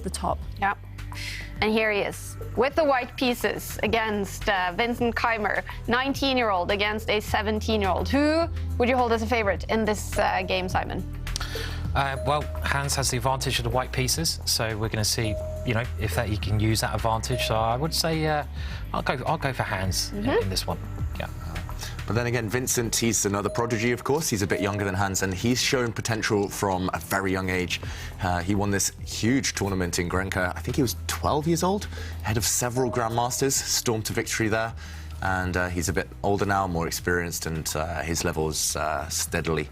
the top. Yeah. And here he is, with the white pieces against Vincent Keymer, 19-year-old against a 17-year-old. Who would you hold as a favorite in this game, Simon? Well, Hans has the advantage of the white pieces, so we're going to see, you know, if he can use that advantage. So I would say I'll go for Hans in this one. Yeah. But then again, Vincent, he's another prodigy, of course. He's a bit younger than Hans, and he's shown potential from a very young age. He won this huge tournament in Grenka. I think he was 12 years old, head of several Grandmasters, stormed to victory there. And he's a bit older now, more experienced, and his level is steadily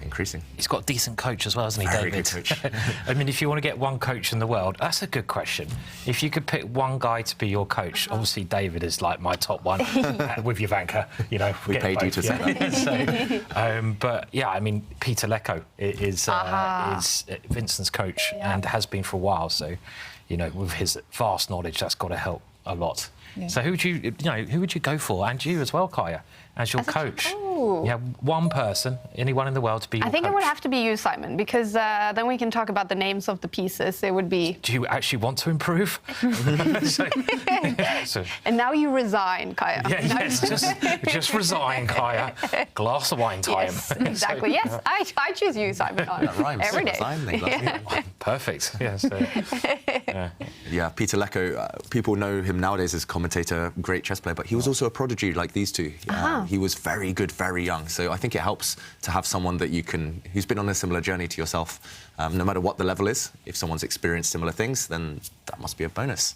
increasing. He's got a decent coach as well, hasn't he, Very David? good coach. I mean, if you want to get one coach in the world, that's a good question. If you could pick one guy to be your coach, obviously David is like my top one with Jovanka. You know, we paid you to say that. But yeah, I mean, Peter Leko is Vincent's coach and has been for a while. So, you know, with his vast knowledge, that's got to help a lot. Yeah. So who would you go for? And you as well, Kaya, as your coach? You have one person, anyone in the world to be your I think coach. it would have to be you, Simon, because then we can talk about the names of the pieces. It would be... Do you actually want to improve? And now you resign, Kaya. Yeah, yes, just resign, Kaya. Glass of wine time. Yes, exactly. Yes, I choose you, Simon, that rhymes. every day. Resign, Perfect. Yes. Yeah, Peter Leko, people know him nowadays as commentator, great chess player, but he was also a prodigy like these two. He was very good, very young. So I think it helps to have someone that who's been on a similar journey to yourself. No matter what the level is, if someone's experienced similar things, then that must be a bonus.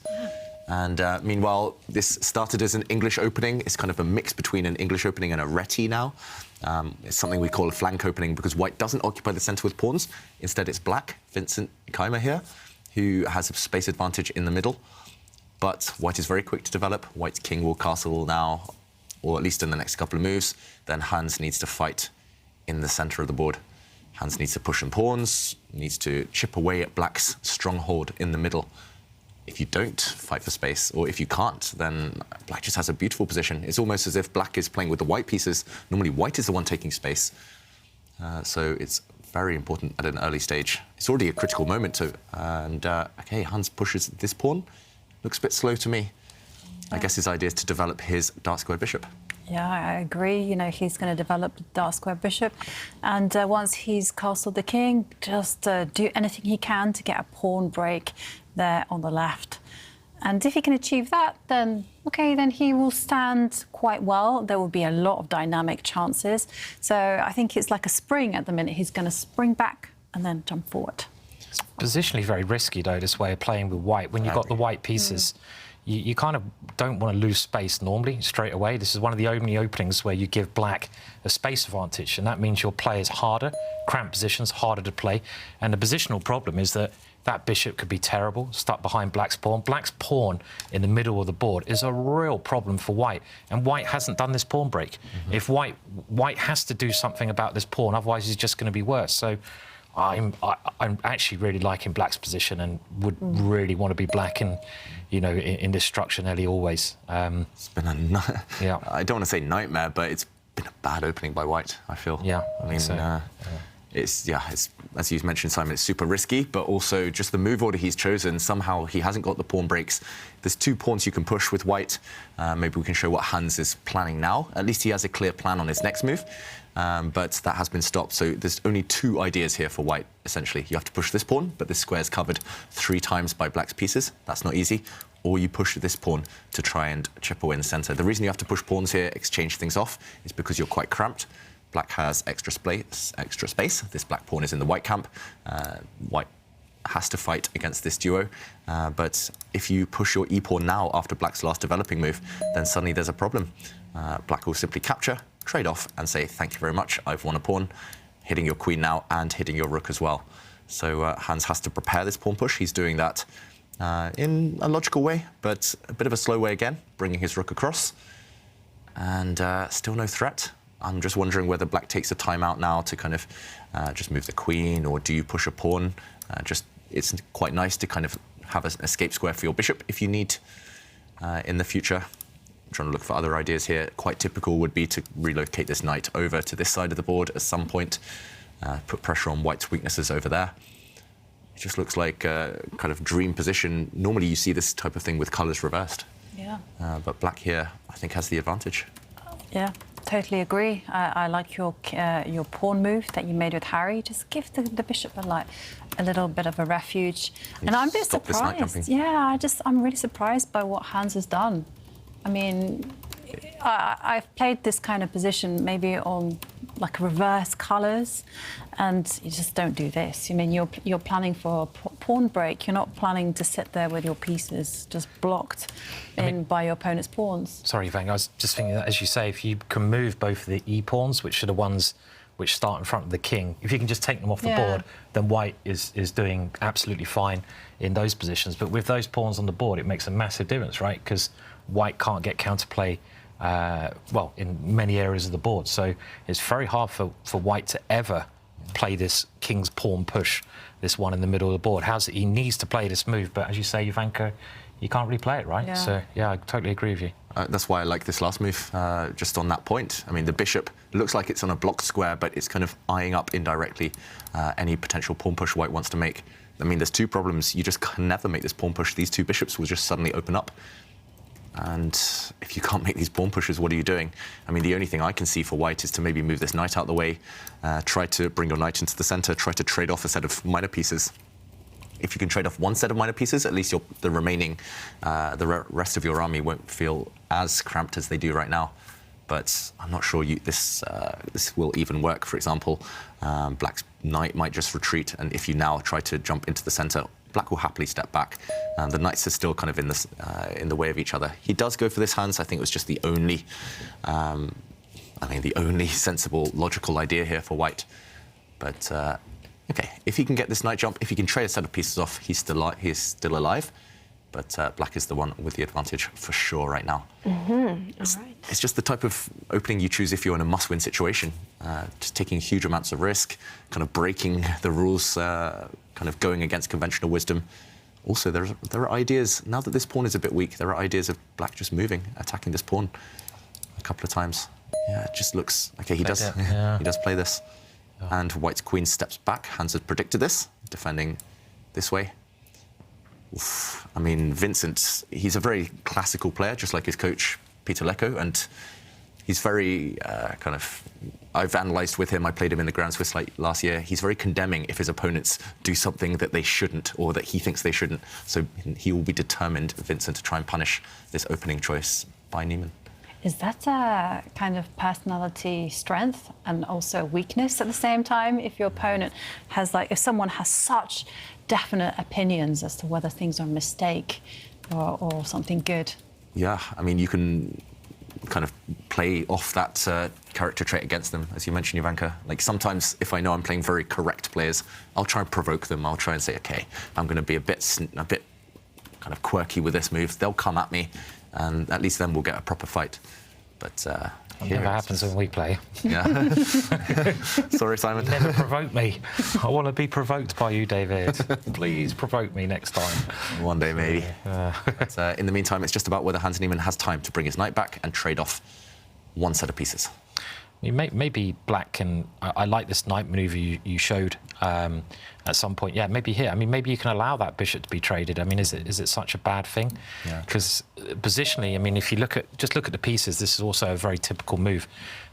And meanwhile, this started as an English opening. It's kind of a mix between an English opening and a reti now. It's something we call a flank opening because white doesn't occupy the centre with pawns. Instead, it's black, Vincent Keymer here, who has a space advantage in the middle. But white is very quick to develop. White's king will castle now, or at least in the next couple of moves. Then Hans needs to fight in the centre of the board. Hans needs to push some pawns, needs to chip away at black's stronghold in the middle. If you don't fight for space, or if you can't, then black just has a beautiful position. It's almost as if black is playing with the white pieces. Normally, white is the one taking space. So it's very important at an early stage. It's already a critical moment, too. And, OK, Hans pushes this pawn. Looks a bit slow to me. I guess his idea is to develop his dark square bishop. Yeah, I agree. You know, he's going to develop the dark square bishop. And once he's castled the king, just do anything he can to get a pawn break there on the left. And if he can achieve that, then, OK, then he will stand quite well. There will be a lot of dynamic chances. So I think it's like a spring at the minute. He's going to spring back and then jump forward. It's positionally very risky, though, this way of playing with white. When you've got the white pieces, you kind of don't want to lose space normally straight away. This is one of the only openings where you give black a space advantage, and that means your play is harder, cramped positions, harder to play. And the positional problem is that that bishop could be terrible, stuck behind black's pawn. Black's pawn in the middle of the board is a real problem for white, and white hasn't done this pawn break. If white has to do something about this pawn, otherwise he's just going to be worse. So I'm actually really liking black's position and would really want to be black in this structure nearly always. It's been I don't want to say nightmare, but it's been a bad opening by white, I feel. Yeah, I mean, it's as you mentioned, Simon, it's super risky, but also just the move order he's chosen, somehow he hasn't got the pawn breaks. There's two pawns you can push with white. Maybe we can show what Hans is planning now. At least he has a clear plan on his next move. But that has been stopped. So there's only two ideas here for white, essentially. You have to push this pawn, but this square is covered 3 times by black's pieces. That's not easy. Or you push this pawn to try and chip away in the centre. The reason you have to push pawns here, exchange things off, is because you're quite cramped. Black has extra space. This black pawn is in the white camp. White has to fight against this duo. But if you push your e-pawn now after black's last developing move, then suddenly there's a problem. Black will simply capture, trade off, and say, thank you very much, I've won a pawn, hitting your queen now and hitting your rook as well. So Hans has to prepare this pawn push. He's doing that in a logical way, but a bit of a slow way again, bringing his rook across. And still no threat. I'm just wondering whether black takes a timeout now to kind of just move the queen, or do you push a pawn? It's quite nice to kind of have an escape square for your bishop if you need in the future. I'm trying to look for other ideas here. Quite typical would be to relocate this knight over to this side of the board at some point, put pressure on white's weaknesses over there. It just looks like a kind of dream position. Normally you see this type of thing with colours reversed. Yeah. But black here, I think, has the advantage. Yeah, totally agree. I like your pawn move that you made with Harry. Just give the bishop a little bit of a refuge. And I'm a bit Stop this knight surprised. jumping. Yeah, I'm really surprised by what Hans has done. I mean, I've played this kind of position maybe on like reverse colours, and you just don't do this. I mean, you're planning for a pawn break. You're not planning to sit there with your pieces just blocked by your opponent's pawns. Sorry, Vang, I was just thinking that, as you say, if you can move both of the e-pawns, which are the ones which start in front of the king, if you can just take them off the board, then white is doing absolutely fine in those positions. But with those pawns on the board, it makes a massive difference, right? Because white can't get counterplay, well, in many areas of the board. So it's very hard for white to ever play this king's pawn push, this one in the middle of the board. He needs to play this move, but as you say, Ivanka, you can't really play it, right? Yeah. So, yeah, I totally agree with you. That's why I like this last move, just on that point. I mean, the bishop looks like it's on a blocked square, but it's kind of eyeing up indirectly any potential pawn push white wants to make. I mean, there's two problems. You just can never make this pawn push. These two bishops will just suddenly open up. And if you can't make these pawn pushes, what are you doing? I mean, the only thing I can see for white is to maybe move this knight out the way, try to bring your knight into the center, try to trade off a set of minor pieces. If you can trade off one set of minor pieces, at least the remaining, rest of your army won't feel as cramped as they do right now. But I'm not sure this will even work. For example, black's knight might just retreat, and if you now try to jump into the center, black will happily step back. The knights are still kind of in the way of each other. He does go for this Hans. I think it was just the only, the only sensible, logical idea here for white. But okay, if he can get this knight jump, if he can trade a set of pieces off, he's still alive. But black is the one with the advantage for sure right now. It's just the type of opening you choose if you're in a must-win situation. Just taking huge amounts of risk, kind of breaking the rules, kind of going against conventional wisdom. Also, there are ideas, now that this pawn is a bit weak, there are ideas of black just moving, attacking this pawn a couple of times. Yeah, it just looks... Okay, he does play this. Yeah. And white's queen steps back. Hans had predicted this, defending this way. Oof. I mean, Vincent, he's a very classical player, just like his coach, Peter Lecco, and he's very I've analysed with him, I played him in the Grand Swiss last year. He's very condemning if his opponents do something that they shouldn't or that he thinks they shouldn't. So he will be determined, Vincent, to try and punish this opening choice by Niemann. Is that a kind of personality strength and also weakness at the same time? If your opponent has, if someone has such definite opinions as to whether things are a mistake or something good. Yeah, I mean, you can kind of play off that character trait against them, as you mentioned, Ivanka. Like, sometimes if I know I'm playing very correct players, I'll try and provoke them. I'll try and say, okay, I'm going to be a bit kind of quirky with this move. They'll come at me, and at least then we'll get a proper fight. But it never happens when we play. Yeah. Sorry, Simon. Never provoke me. I want to be provoked by you, David. Please provoke me next time. One day, maybe. But, in the meantime, it's just about whether Hans Niemann has time to bring his knight back and trade off one set of pieces. Maybe black can... I like this knight manoeuvre you showed at some point. Yeah, maybe here. I mean, maybe you can allow that bishop to be traded. I mean, is it such a bad thing? Because positionally, I mean, if you look at the pieces, this is also a very typical move.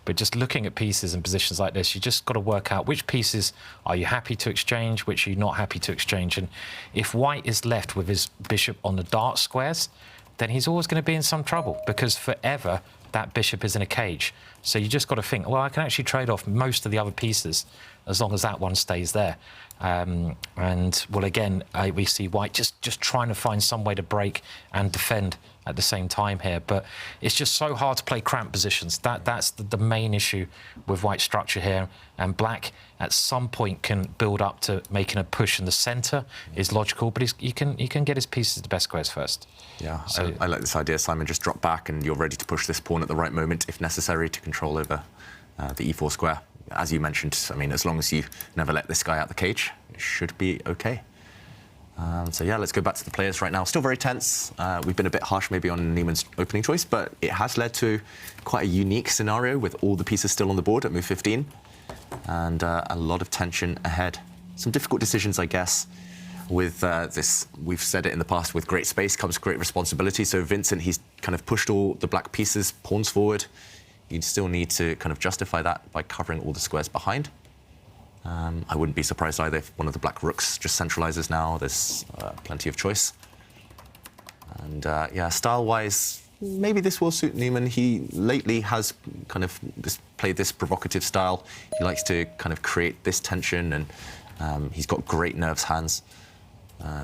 But just looking at pieces in positions like this, you just got to work out which pieces are you happy to exchange, which are you not happy to exchange. And if white is left with his bishop on the dark squares, then he's always going to be in some trouble, because forever that bishop is in a cage. So you just got to think, well, I can actually trade off most of the other pieces as long as that one stays there. And, well, again, we see white just trying to find some way to break and defend at the same time here. But it's just so hard to play cramped positions. That's the main issue with white structure here. And black, at some point, can build up to making a push in the centre is logical, but he can get his pieces to the best squares first. Yeah, so I like this idea, Simon. Just drop back and you're ready to push this pawn at the right moment, if necessary, to control over the e4 square. As you mentioned, I mean, as long as you never let this guy out the cage, it should be okay. So yeah, let's go back to the players right now. Still very tense. We've been a bit harsh maybe on Niemann's opening choice, but it has led to quite a unique scenario with all the pieces still on the board at move 15, and a lot of tension ahead. Some difficult decisions, I guess. with this, we've said it in the past, with great space comes great responsibility. So Vincent, he's kind of pushed all the black pieces, pawns forward. You'd still need to kind of justify that by covering all the squares behind. I wouldn't be surprised either if one of the black rooks just centralizes now. There's plenty of choice. And yeah, style-wise, maybe this will suit Niemann. He lately has kind of played this provocative style. He likes to kind of create this tension, and he's got great nerves hands.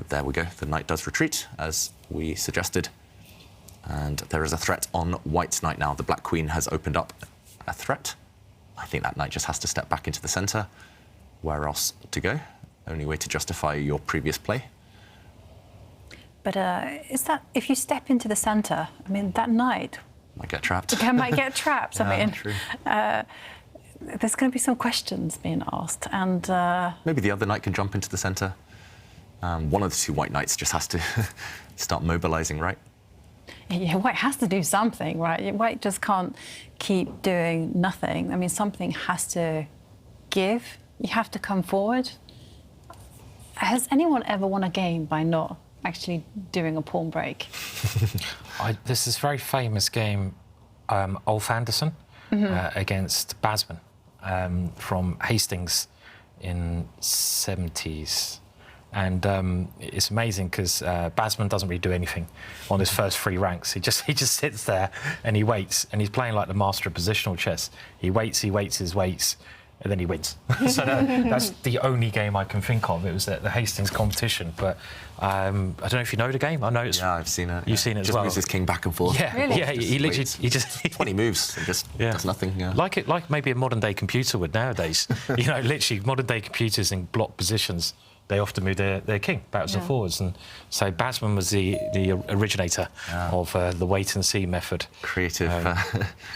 There we go. The knight does retreat, as we suggested. And there is a threat on white's knight now. The black queen has opened up a threat. I think that knight just has to step back into the center. Where else to go? Only way to justify your previous play. But is that, if you step into the center, I mean, that knight might get trapped. Might get trapped. Yeah, I mean, true. There's going to be some questions being asked, and maybe the other knight can jump into the center. One of the two white knights just has to start mobilizing, right? Yeah, white has to do something, right? White just can't keep doing nothing. I mean, something has to give. You have to come forward. Has anyone ever won a game by not actually doing a pawn break? There's this very famous game, Ulf Anderson against Basman from Hastings in 70s. And it's amazing because Basman doesn't really do anything on his first 3 ranks. He just sits there and he waits, and he's playing like the master of positional chess. He waits, and then he wins. So that's the only game I can think of. It was at the Hastings competition, but I don't know if you know the game. I know it's. Yeah, I've seen it. You've seen it as just well. Moves his king back and forth. Yeah, really? Yeah. He literally, he just 20 moves and just does nothing. Yeah. Like maybe a modern day computer would nowadays. You know, literally modern day computers in block positions, they often move their king backwards and forwards. And so Basman was the originator of the wait and see method. Creative.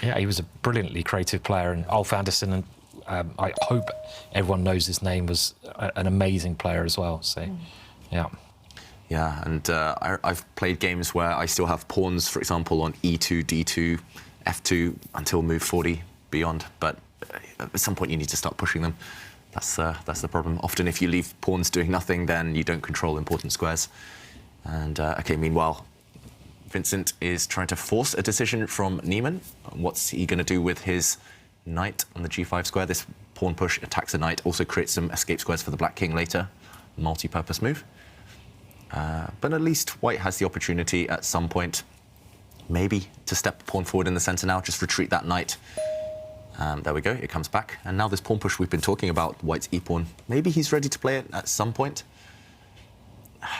Yeah, he was a brilliantly creative player, and Ulf Anderson, and I hope everyone knows his name, was an amazing player as well. So, yeah. Yeah, and I've played games where I still have pawns, for example, on E2, D2, F2 until move 40 beyond. But at some point, you need to start pushing them. That's the problem. Often, if you leave pawns doing nothing, then you don't control important squares. And OK, meanwhile, Vincent is trying to force a decision from Niemann. What's he going to do with his knight on the G5 square? This pawn push attacks a knight, also creates some escape squares for the black king later. Multi-purpose move. But at least white has the opportunity at some point, maybe, to step the pawn forward in the center now, just retreat that knight. There we go, it comes back. And now this pawn push we've been talking about, white's e-pawn, maybe he's ready to play it at some point.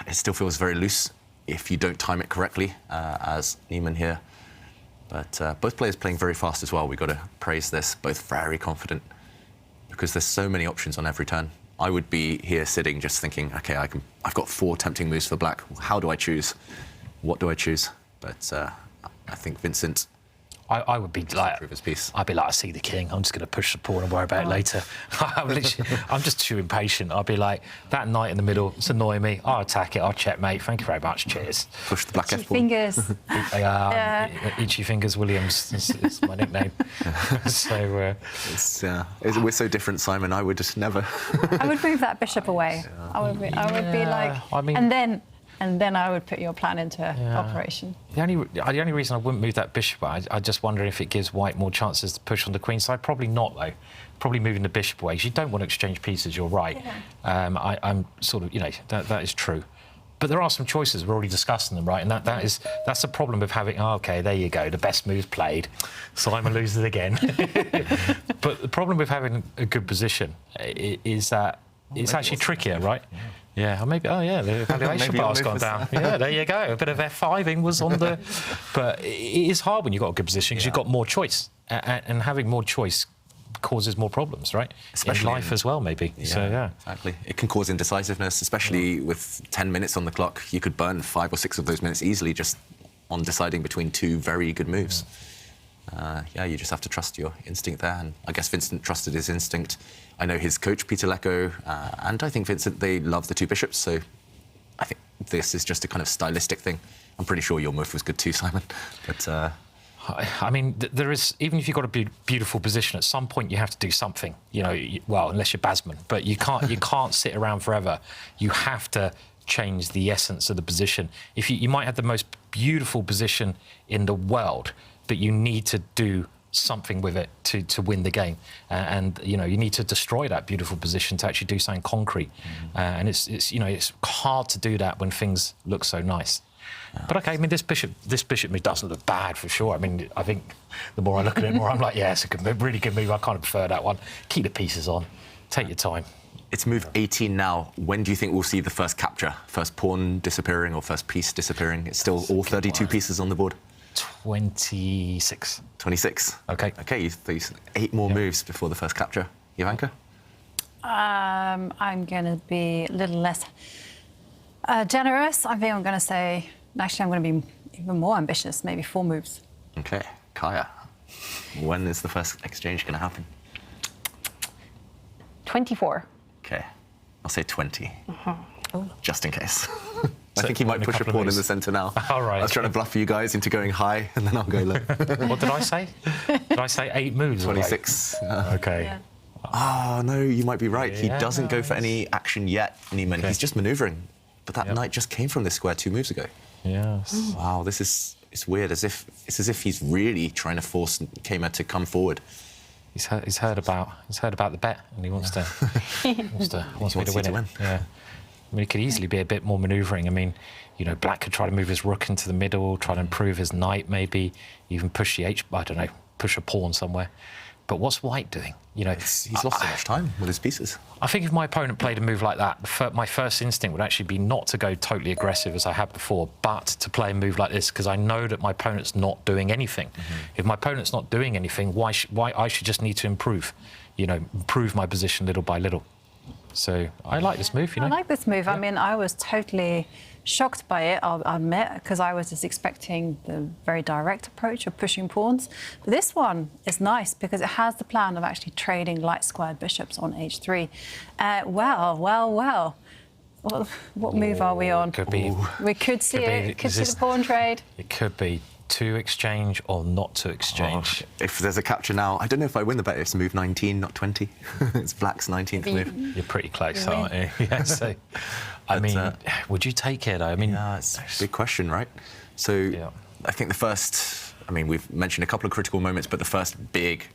It still feels very loose if you don't time it correctly, as Niemann here. But both players playing very fast as well. We've got to praise this, both very confident, because there's so many options on every turn. I would be here sitting just thinking, OK, I've got 4 tempting moves for black. How do I choose? What do I choose? But I think Vincent... I would be like, I'd be like, I see the king, I'm just going to push the pawn and worry about it later. I'm just too impatient. I'd be like, that knight in the middle, it's annoying me. I'll attack it, I'll checkmate. Thank you very much, cheers. Push the black Itchy F pawn. fingers. Itchy Fingers Williams is my nickname. So we're so different, Simon. I would just never. I would move that bishop away. I would be like, I mean, and then I would put your plan into operation. The only reason I wouldn't move that bishop, I just wonder if it gives white more chances to push on the queen side. Probably not, though. Probably moving the bishop away, 'cause you don't want to exchange pieces, you're right. Yeah. I'm sort of, you know, that is true. But there are some choices, we're already discussing them, right? And that's the problem with having, OK, there you go, the best move played. Simon loses again. But the problem with having a good position is that it's actually trickier, right? Yeah, or maybe, the evaluation bar's gone down. Yeah, there you go. A bit of F5ing was on the... But it is hard when you've got a good position because you've got more choice. And having more choice causes more problems, right? Especially in life as well, maybe. Yeah, so, yeah. Exactly. It can cause indecisiveness, especially with 10 minutes on the clock. You could burn 5 or 6 of those minutes easily just on deciding between 2 very good moves. You just have to trust your instinct there. And I guess Vincent trusted his instinct. I know his coach, Peter Lecco, and I think Vincent, they love the 2 bishops. So I think this is just a kind of stylistic thing. I'm pretty sure your move was good too, Simon. But I mean, there is, even if you've got a beautiful position, at some point you have to do something, you know, well, unless you're Basman, but you can't sit around forever. You have to change the essence of the position. If you might have the most beautiful position in the world, but you need to do something with it to win the game, and you need to destroy that beautiful position to actually do something concrete. And it's hard to do that when things look so nice. But okay, I mean, this bishop move doesn't look bad for sure. I mean, I think the more I look at it, the more I'm like, yeah, it's a good move, really good move. I kind of prefer that one. Keep the pieces on, take your time. It's move 18 now. When do you think we'll see the first capture? First pawn disappearing or first piece disappearing? It's still all 32 pieces on the board. 26. 26. Okay. Okay, these 8 more moves before the first capture. Ivanka? I'm going to be a little less generous. I think I'm going to say, actually, I'm going to be even more ambitious, maybe 4 moves. Okay, Kaya. When is the first exchange going to happen? 24. Okay, I'll say 20, just in case. I So think he might push a couple of pawn in moves. the centre now. All right. I was trying to bluff you guys into going high, and then I'll go low. What did I say? Did I say 8 moves? or 26. Okay. Yeah. Oh, no, you might be right. He Yeah, doesn't go for any action yet, Niemann. Okay. He's just manoeuvring. But that Yep. knight just came from this square 2 moves ago. Yes. Wow, it's weird. It's as if he's really trying to force Keymer to come forward. He's heard about the bet, and he wants to wants me to you win to it. win. Yeah. I mean, it could easily be a bit more manoeuvring. I mean, Black could try to move his rook into the middle, try to improve his knight, maybe even push the push a pawn somewhere. But what's White doing? He's lost so much time with his pieces. I think if my opponent played a move like that, my first instinct would actually be not to go totally aggressive as I had before, but to play a move like this, because I know that my opponent's not doing anything. If my opponent's not doing anything, why I should just need to improve my position little by little. So I like this move, I like this move. I mean, I was totally shocked by it, I'll admit, because I was just expecting the very direct approach of pushing pawns. But this one is nice because it has the plan of actually trading light squared bishops on h3. Well. What move are we on? Could be. We could see it. Could see the pawn trade. It could be to exchange or not to exchange. If there's a capture now, I don't know if I win the bet. It's move 19, not 20. It's Black's 19th move. You're pretty close, You aren't you? Yeah, so, I mean, would you take it? I mean, Yeah, it's a big question, right? So I think the first, we've mentioned a couple of critical moments, but the first big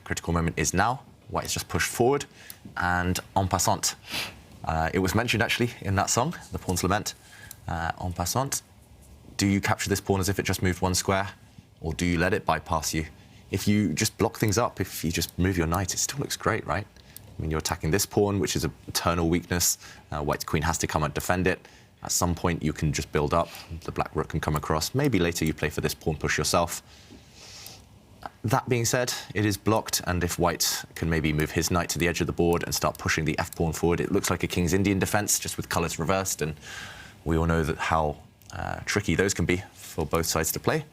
critical moment is now. White has just pushed forward, and en passant. It was mentioned, actually, in that song, The Pawn's Lament. En passant, do you capture this pawn as if it just moved 1 square, or do you let it bypass you? If you just block things up, if you just move your knight, it still looks great, right? I mean, you're attacking this pawn, which is an eternal weakness. White's queen has to come and defend it. At some point, you can just build up. The black rook can come across. Maybe later you play for this pawn push yourself. That being said, it is blocked, and if White can maybe move his knight to the edge of the board and start pushing the f-pawn forward, it looks like a King's Indian defense, just with colours reversed, and we all know that how tricky those can be for both sides to play.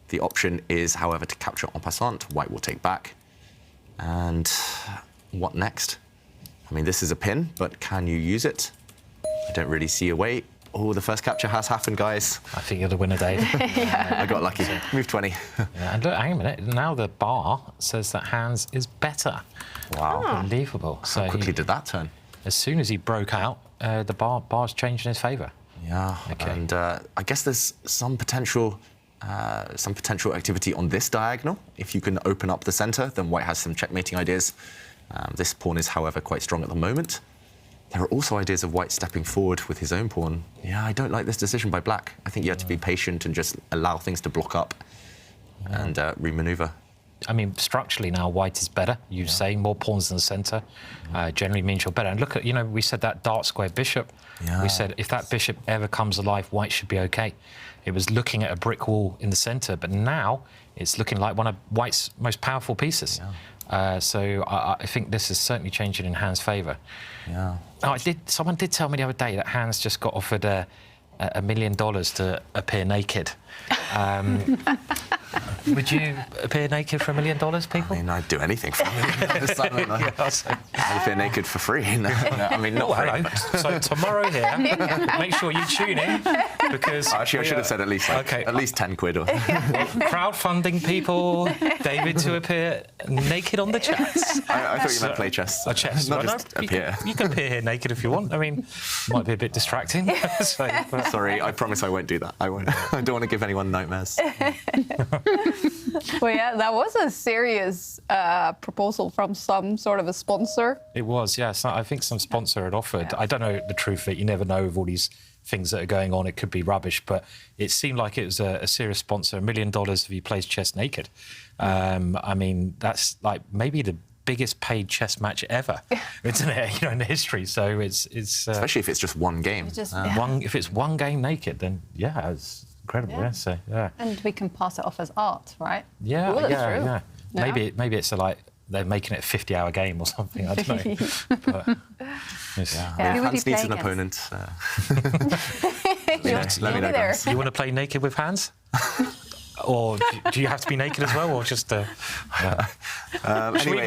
The option is, however, to capture en passant. White will take back. And what next? I mean, this is a pin, but can you use it? I don't really see a way. Oh, the first capture has happened, guys. I think you're the winner, Dave. I got lucky. Move 20. And look, hang a minute. Now the bar says that Hans is better. Wow. Unbelievable. How So quickly did that turn? as soon as he broke out, the bar's changed in his favour. Yeah, Okay. and I guess there's some potential activity on this diagonal. If you can open up the centre, then White has some checkmating ideas. This pawn is, however, quite strong at the moment. There are also ideas of White stepping forward with his own pawn. Yeah, I don't like this decision by Black. I think you have to be patient and just allow things to block up and remaneuver. I mean, structurally now, White is better. You say more pawns in the centre generally means you're better. And look at, we said that dark square bishop. Yeah. We said if that bishop ever comes alive, White should be OK. It was looking at a brick wall in the centre, but now it's looking like one of White's most powerful pieces. Yeah. So I think this is certainly changing in Hans' favour. Yeah. Oh, someone did tell me the other day that Hans just got offered $1 million to appear naked. Would you appear naked for $1 million, people? I mean, I'd do anything for $1 million. I'd appear naked for free. No, I mean, not Oh, free. hello. So tomorrow here, make sure you tune in, because Actually, I should have said at least at least 10 quid. Or... crowdfunding people, David to appear naked on the chats. I thought you meant play chess. Chess. Not Well, just appear. You can appear here naked if you want. I mean, might be a bit distracting. Sorry, I promise I won't do that. I won't. I don't want to give anyone nightmares. Well, yeah, that was a serious proposal from some sort of a sponsor. It was, yes. I think some sponsor had offered. I don't know the truth of it. You never know with all these things that are going on. It could be rubbish, but it seemed like it was a serious sponsor. $1 million if he plays chess naked. I mean, that's like maybe the biggest paid chess match ever, isn't it? In the history. So it's especially if it's just one game. If it's one game naked, then yeah, it's incredible. Yeah. So yeah. And we can pass it off as art, right? Yeah, Ooh, that's true. yeah. Yeah. Maybe it's like they're making it a 50-hour game or something. I don't know. But Hans needs an opponent. Let me know, guys. You want to play naked with Hans? Or do you have to be naked as well, or just? Anyway,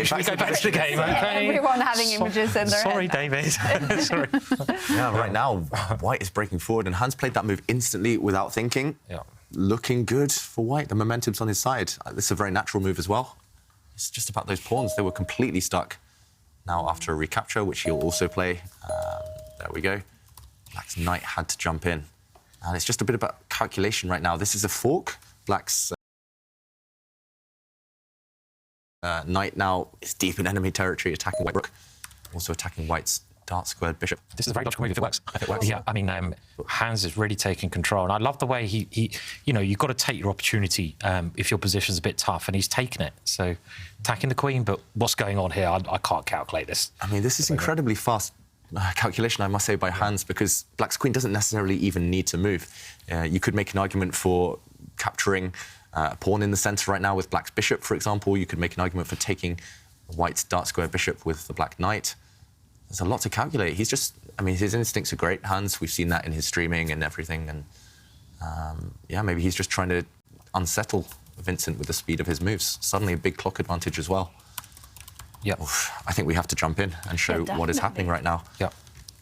should we go back to the game? Okay. Everyone having images in their Sorry, head. David. Sorry. Yeah, right now White is breaking forward, and Hans played that move instantly without thinking. Yeah. Looking good for White. The momentum's on his side. This is a very natural move as well. It's just about those pawns. They were completely stuck. Now after a recapture, which he'll also play. There we go. Black's knight had to jump in, and it's just a bit about calculation right now. This is a fork. Black's knight now is deep in enemy territory, attacking White rook, also attacking White's dark-squared bishop. This is a very logical move if it works. Yeah, I mean, Hans is really taking control, and I love the way he you've got to take your opportunity if your position's a bit tough, and he's taken it. So attacking the queen, but what's going on here? I can't calculate this. I mean, this is incredibly fast calculation, I must say, by Hans, because Black's queen doesn't necessarily even need to move. You could make an argument for capturing a pawn in the centre right now with Black's bishop, for example. You could make an argument for taking White's dark-square bishop with the Black knight. There's a lot to calculate. He's just, I mean, his instincts are great, Hans. We've seen that in his streaming and everything. And yeah, maybe he's just trying to unsettle Vincent with the speed of his moves. Suddenly a big clock advantage as well. Yeah. I think we have to jump in and show what is happening right now. Yeah.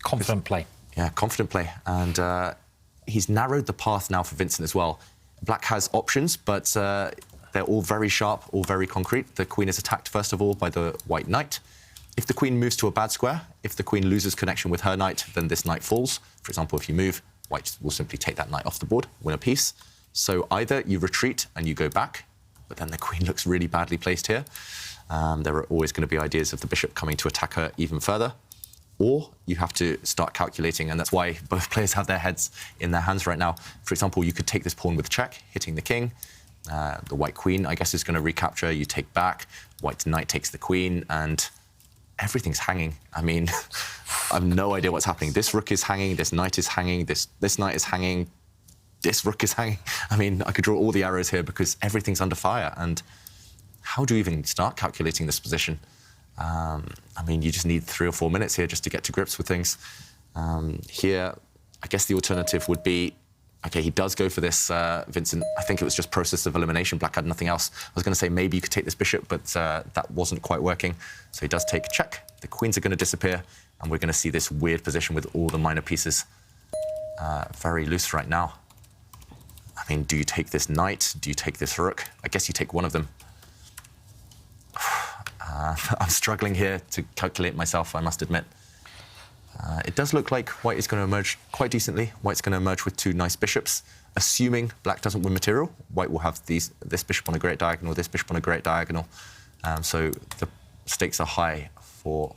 Confident play. Yeah, confident play. And he's narrowed the path now for Vincent as well. Black has options, but they're all very sharp, all very concrete. The queen is attacked, first of all, by the White knight. If the queen moves to a bad square, if the queen loses connection with her knight, then this knight falls. For example, if you move, White will simply take that knight off the board, win a piece. So either you retreat and you go back, but then the queen looks really badly placed here. There are always going to be ideas of the bishop coming to attack her even further. Or you have to start calculating, and that's why both players have their heads in their hands right now. For example, you could take this pawn with check, hitting the king. The White queen, I guess, is going to recapture. You take back. White knight takes the queen, and everything's hanging. I mean, I have no idea what's happening. This rook is hanging. This knight is hanging. This knight is hanging. This rook is hanging. I mean, I could draw all the arrows here because everything's under fire. And how do you even start calculating this position? I mean, you just need 3 or 4 minutes here just to get to grips with things. Here, I guess the alternative would be, OK, he does go for this, Vincent. I think it was just process of elimination. Black had nothing else. I was going to say maybe you could take this bishop, but that wasn't quite working. So he does take a check. The queens are going to disappear, and we're going to see this weird position with all the minor pieces very loose right now. I mean, do you take this knight? Do you take this rook? I guess you take one of them. I'm struggling here to calculate myself, I must admit. It does look like White is going to emerge quite decently. White's going to emerge with 2 nice bishops. Assuming Black doesn't win material, White will have this bishop on a great diagonal, this bishop on a great diagonal. So the stakes are high for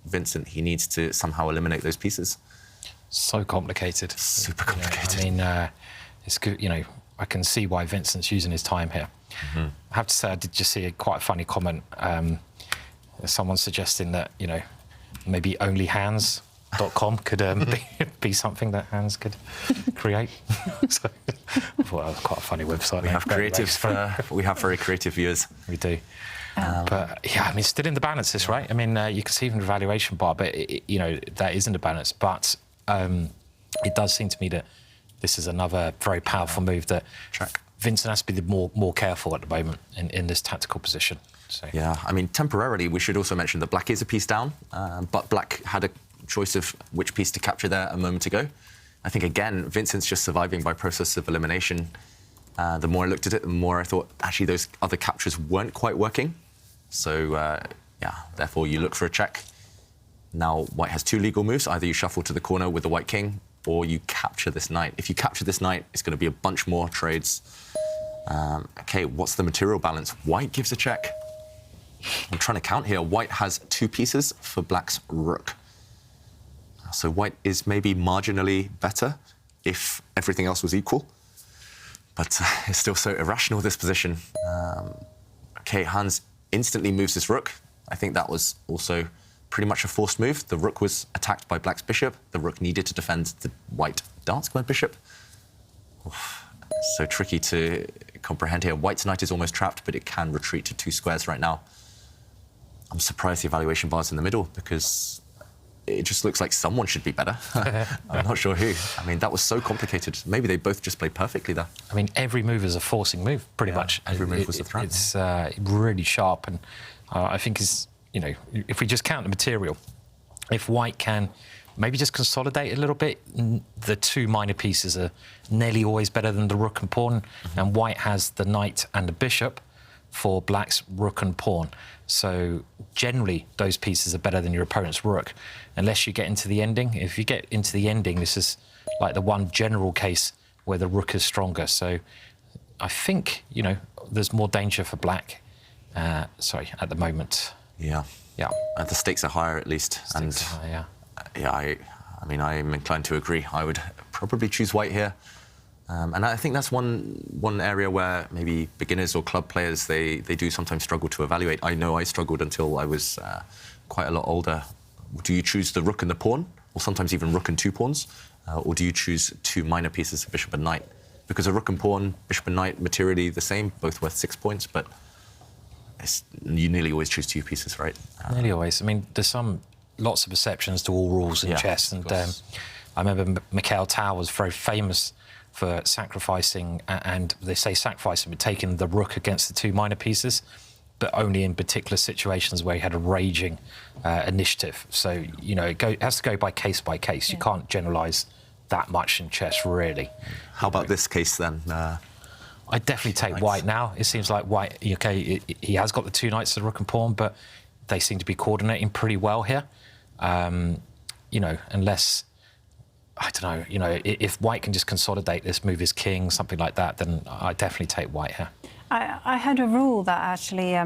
Vincent. He needs to somehow eliminate those pieces. So complicated. Super complicated. I mean, it's good, I can see why Vincent's using his time here. Mm-hmm. I have to say, I did just see quite a funny comment. Someone suggesting that, maybe onlyhands.com could be something that Hans could create. So I thought that was quite a funny website. We have very creative viewers. We do. But yeah, I mean, still in the balance, this, right? I mean, you can see from the valuation bar, but that isn't a balance. But it does seem to me that this is another very powerful move that Vincent has to be more careful at the moment in this tactical position. So. Yeah, I mean, temporarily, we should also mention that Black is a piece down, but Black had a choice of which piece to capture there a moment ago. I think, again, Vincent's just surviving by process of elimination. The more I looked at it, the more I thought, actually, those other captures weren't quite working. So, yeah, therefore, you look for a check. Now, white has 2 legal moves. Either you shuffle to the corner with the white king, or you capture this knight. If you capture this knight, it's going to be a bunch more trades. OK, what's the material balance? White gives a check. I'm trying to count here. White has 2 pieces for black's rook. So white is maybe marginally better if everything else was equal. But it's still so irrational, this position. OK, Hans instantly moves his rook. I think that was also pretty much a forced move. The rook was attacked by black's bishop. The rook needed to defend the white dark square bishop. Oof, so tricky to comprehend here. White's knight is almost trapped, but it can retreat to 2 squares right now. I'm surprised the evaluation bar's in the middle, because it just looks like someone should be better. I'm not sure who. I mean, that was so complicated. Maybe they both just played perfectly there. I mean, every move is a forcing move, pretty much. Every move was a threat. It's really sharp, and I think you know, if we just count the material, if white can maybe just consolidate a little bit, the 2 minor pieces are nearly always better than the rook and pawn, and white has the knight and the bishop for black's rook and pawn. So generally, those pieces are better than your opponent's rook, unless you get into the ending. If you get into the ending, this is like the one general case where the rook is stronger. So I think, you know, there's more danger for black, sorry, at the moment. Yeah. Yeah. And the stakes are higher, at least. Stakes are higher, yeah. Yeah, I mean, I'm inclined to agree. I would probably choose white here. And I think that's one area where maybe beginners or club players, they do sometimes struggle to evaluate. I know I struggled until I was quite a lot older. Do you choose the rook and the pawn, or sometimes even rook and 2 pawns? Or do you choose 2 minor pieces of bishop and knight? Because a rook and pawn, bishop and knight, materially the same, both worth 6 points, but you nearly always choose 2 pieces, right? Nearly always. I mean, there's lots of exceptions to all rules in chess, and I remember Mikhail Tal was very famous for sacrificing, and they say sacrificing, but taking the rook against the 2 minor pieces, but only in particular situations where he had a raging initiative. So, you know, it has to go by case by case. You can't generalise that much in chess, really. How about this case, then? I'd definitely take white now. It seems like white, OK, he has got the 2 knights, the rook and pawn, but they seem to be coordinating pretty well here. You know, unless, I don't know, you know, if white can just consolidate this, move his king, something like that, then I definitely take white here. I had a rule that actually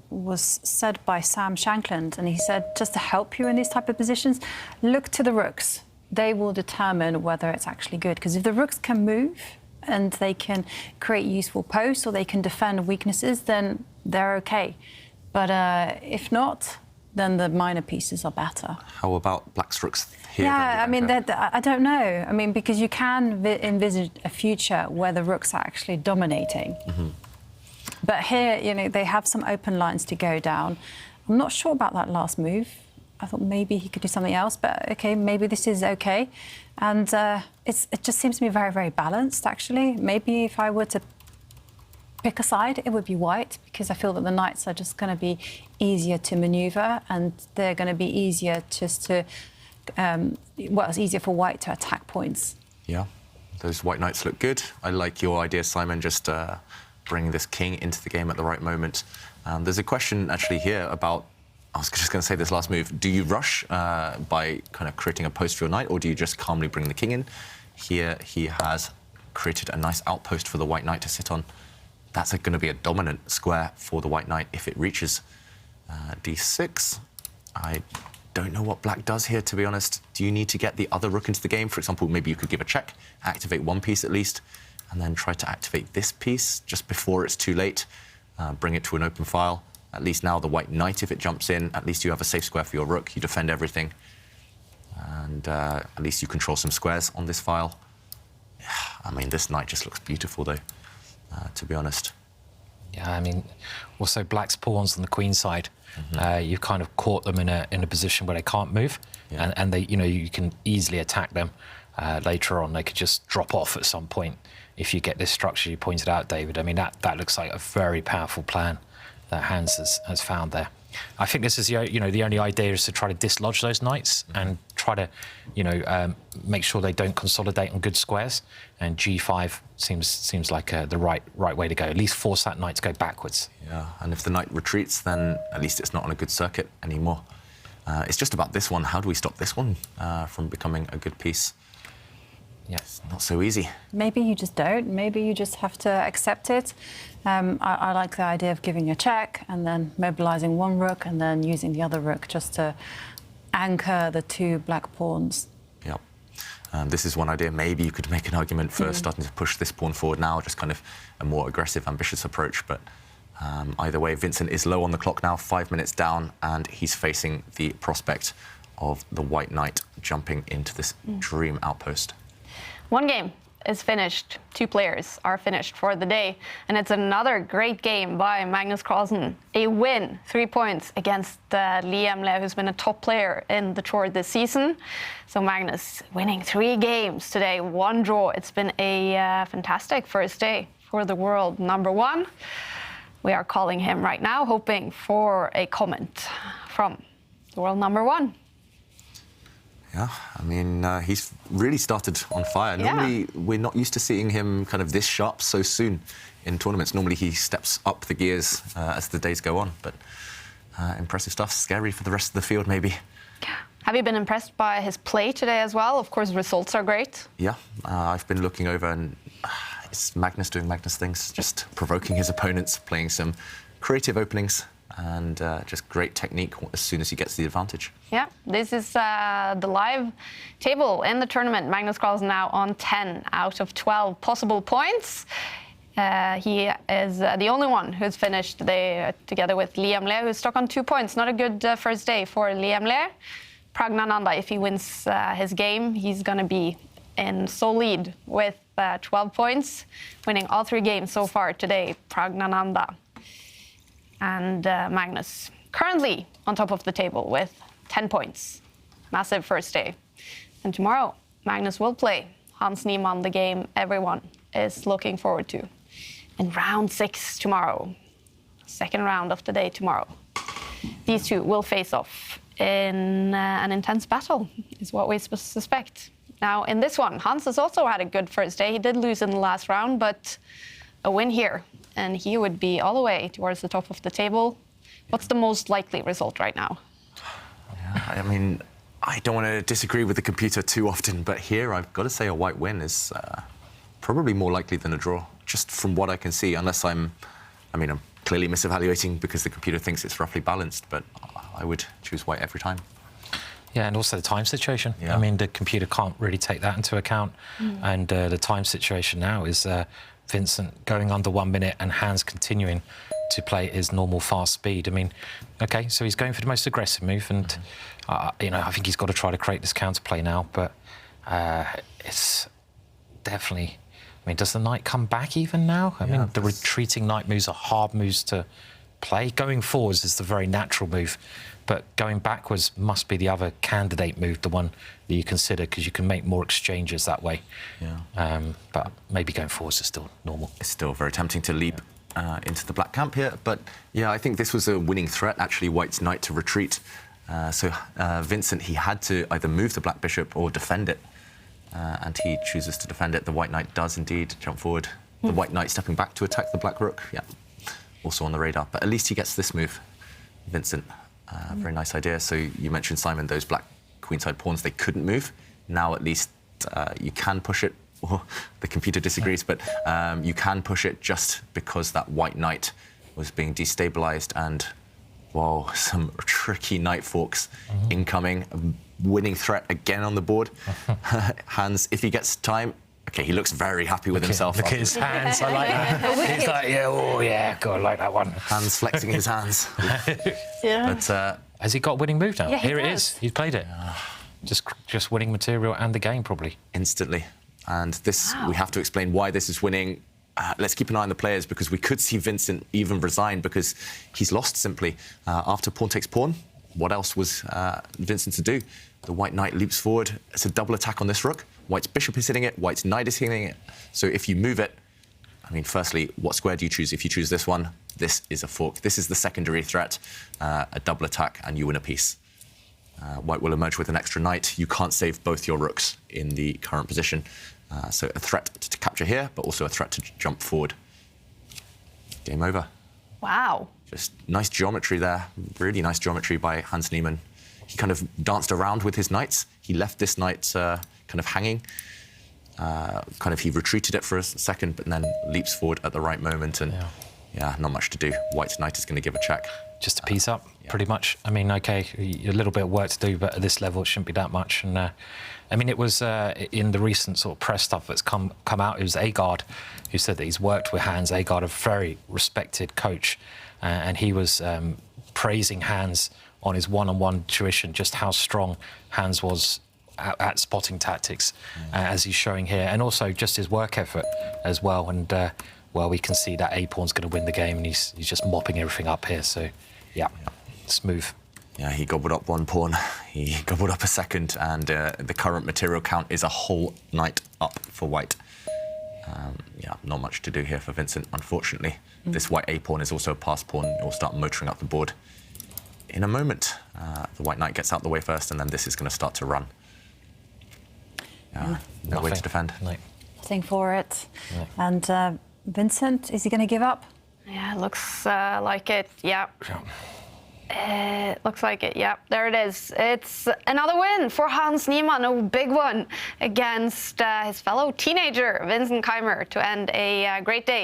was said by Sam Shankland, and he said, just to help you in these type of positions, look to the rooks. They will determine whether it's actually good. Because if the rooks can move and they can create useful posts, or they can defend weaknesses, then they're OK. But if not, then the minor pieces are better. How about black's rooks here? Yeah, I mean, I don't know. I mean, because you can envisage a future where the rooks are actually dominating. But here, you know, they have some open lines to go down. I'm not sure about that last move. I thought maybe he could do something else, but OK, maybe this is OK. And it just seems to me very, very balanced, actually. Maybe if I were to pick a side, it would be white, because I feel that the knights are just going to be easier to maneuver, and they're going to be easier just to, well, it's easier for white to attack points. Yeah, those white knights look good. I like your idea, Simon, just bringing this king into the game at the right moment. There's a question actually here about, I was just going to say this last move, do you rush by kind of creating a post for your knight, or do you just calmly bring the king in? Here he has created a nice outpost for the white knight to sit on. That's going to be a dominant square for the white knight if it reaches d6. I don't know what black does here, to be honest. Do you need to get the other rook into the game? For example, maybe you could give a check, activate 1 piece at least, and then try to activate this piece just before it's too late, bring it to an open file. At least now the white knight, if it jumps in, at least you have a safe square for your rook. You defend everything. And at least you control some squares on this file. I mean, this knight just looks beautiful, though. To be honest. Yeah, I mean, also black's pawns on the queen side. You've kind of caught them in a position where they can't move, and they, you know, you can easily attack them later on. They could just drop off at some point if you get this structure you pointed out, David. I mean, that looks like a very powerful plan that Hans has found there. I think this is the only idea is to try to dislodge those knights and try to make sure they don't consolidate on good squares. And G5 seems like the right way to go. At least force that knight to go backwards. Yeah, and if the knight retreats, then at least it's not on a good circuit anymore. It's just about this one. How do we stop this one from becoming a good piece? Yes, not so easy. Maybe you just don't. Maybe you just have to accept it. I like the idea of giving a check and then mobilizing one rook and then using the other rook just to anchor the two black pawns. Yep. This is one idea. Maybe you could make an argument for starting to push this pawn forward now, just kind of a more aggressive, ambitious approach. But either way, Vincent is low on the clock now, 5 minutes down, and he's facing the prospect of the white knight jumping into this dream outpost. One game is finished. 2 players are finished for the day. And it's another great game by Magnus Carlsen. A win, 3 points against Liam Le, who's been a top player in the tour this season. So Magnus winning 3 games today, 1 draw. It's been a fantastic first day for the world #1. We are calling him right now, hoping for a comment from the world #1. Yeah, I mean, he's really started on fire. Normally, we're not used to seeing him kind of this sharp so soon in tournaments. Normally, he steps up the gears as the days go on. But impressive stuff. Scary for the rest of the field, maybe. Have you been impressed by his play today as well? Of course, results are great. Yeah, I've been looking over and it's Magnus doing Magnus things, just provoking his opponents, playing some creative openings. And just great technique as soon as he gets the advantage. Yeah, this is the live table in the tournament. Magnus Carlsen now on 10 out of 12 possible points. He is the only one who's finished together with Liam Le, who's stuck on 2 points. Not a good first day for Liam Le. Pragnananda, if he wins his game, he's going to be in sole lead with 12 points, winning all 3 games so far today. Pragnananda. And Magnus currently on top of the table with 10 points. Massive first day. And tomorrow, Magnus will play Hans Niemann, the game everyone is looking forward to. In round 6 tomorrow, second round of the day tomorrow. These 2 will face off in an intense battle, is what we suspect. Now, in this one, Hans has also had a good first day. He did lose in the last round, but a win here. And he would be all the way towards the top of the table. What's the most likely result right now? Yeah, I mean, I don't want to disagree with the computer too often, but here I've got to say a white win is probably more likely than a draw, just from what I can see, unless I'm clearly misevaluating because the computer thinks it's roughly balanced, but I would choose white every time. Yeah, and also the time situation. Yeah. I mean, the computer can't really take that into account. And the time situation now is Vincent going under 1 minute and Hans continuing to play at his normal fast speed. I mean, OK, so he's going for the most aggressive move. And, I think he's got to try to create this counterplay now. But it's definitely... I mean, does the knight come back even now? I mean, the retreating knight moves are hard moves to play. Going forwards is the very natural move. But going backwards must be the other candidate move, the one that you consider, because you can make more exchanges that way. Yeah. But maybe going forwards is still normal. It's still very tempting to leap into the black camp here. But, yeah, I think this was a winning threat, actually, White's knight to retreat. So Vincent, he had to either move the black bishop or defend it. And he chooses to defend it. The white knight does indeed jump forward. The white knight stepping back to attack the black rook. Yeah, also on the radar. But at least he gets this move, Vincent. Very nice idea. So you mentioned, Simon, those black queenside pawns, they couldn't move. Now at least you can push it. Well, the computer disagrees, but you can push it just because that white knight was being destabilized. And, whoa, some tricky knight forks incoming. A winning threat again on the board. Hans, if he gets time... OK, he looks very happy with himself. Look at his hands, I like that. He's like, yeah, oh, yeah, God, I like that one. Hans flexing his hands. Yeah. But, has he got a winning move now? Yeah, Here it is. He's played it. Just winning material and the game, probably. Instantly. And this, we have to explain why this is winning. Let's keep an eye on the players, because we could see Vincent even resign because he's lost simply. After pawn takes pawn, what else was Vincent to do? The white knight leaps forward. It's a double attack on this rook. White's bishop is hitting it. White's knight is hitting it. So if you move it, I mean, firstly, what square do you choose? If you choose this one, this is a fork. This is the secondary threat, a double attack, and you win a piece. White will emerge with an extra knight. You can't save both your rooks in the current position. So a threat to capture here, but also a threat to jump forward. Game over. Wow. Just nice geometry there. Really nice geometry by Hans Niemann. He kind of danced around with his knights. He left this knight kind of hanging. He retreated it for a second, but then leaps forward at the right moment. And yeah, not much to do. White's knight is going to give a check. Just a piece up, pretty much. I mean, OK, a little bit of work to do, but at this level, it shouldn't be that much. And I mean, it was in the recent sort of press stuff that's come out, it was Agard who said that he's worked with Hans. Agard, a very respected coach, and he was praising Hans on his one-on-one tuition, just how strong Hans was at spotting tactics, as he's showing here, and also just his work effort as well. And well, we can see that A-pawn's going to win the game, and he's just mopping everything up here. So, yeah, smooth. Yeah, he gobbled up one pawn, he gobbled up a second, and the current material count is a whole knight up for White. Yeah, not much to do here for Vincent, unfortunately. This White A-pawn is also a pass pawn. It will start motoring up the board in a moment. The White knight gets out the way first, and then this is going to start to run. No way to defend. Nothing for it. And Vincent, is he going to give up? Yeah, it looks like it. Yeah. It looks like it. Yeah, there it is. It's another win for Hans Niemann, a big one against his fellow teenager, Vincent Keymer, to end a great day.